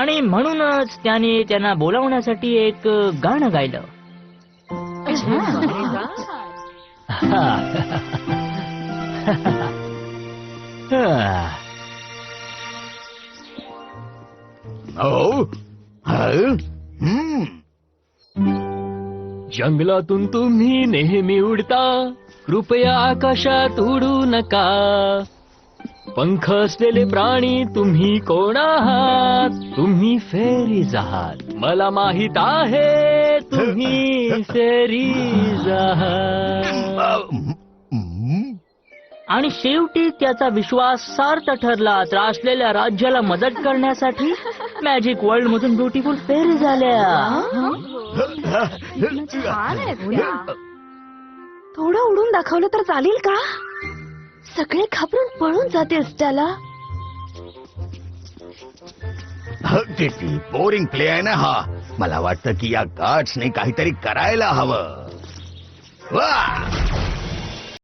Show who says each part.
Speaker 1: आणि म्हणूनच त्याने त्यांना बोलावण्यासाठी एक गाणं गायलं.
Speaker 2: हो.
Speaker 3: जंगलातून तुम्ही नेहमी उडता, कृपया आकाशात उडू नका. पंख असलेले प्राणी तुम्ही कोण आहात? तुम्ही फेरीज आहात. मला माहित आहे तुम्ही फेरीज आहात.
Speaker 1: आणि शेवटी त्याचा विश्वास सार्थ ठरला. त्रासलेल्या राज्याला मदत करण्यासाठी मॅजिक वर्ल्ड मधून ब्युटिफुल फेरी झाल्या.
Speaker 4: छान आहेत त्या. थोडं उडून दाखवलं तर चालेल का? सगळे घाबरून पळून जातील त्याला.
Speaker 2: किती बोरिंग प्ले आहे ना हा. मला वाटतं की या गार्ड्सने काहीतरी करायला हवं. वा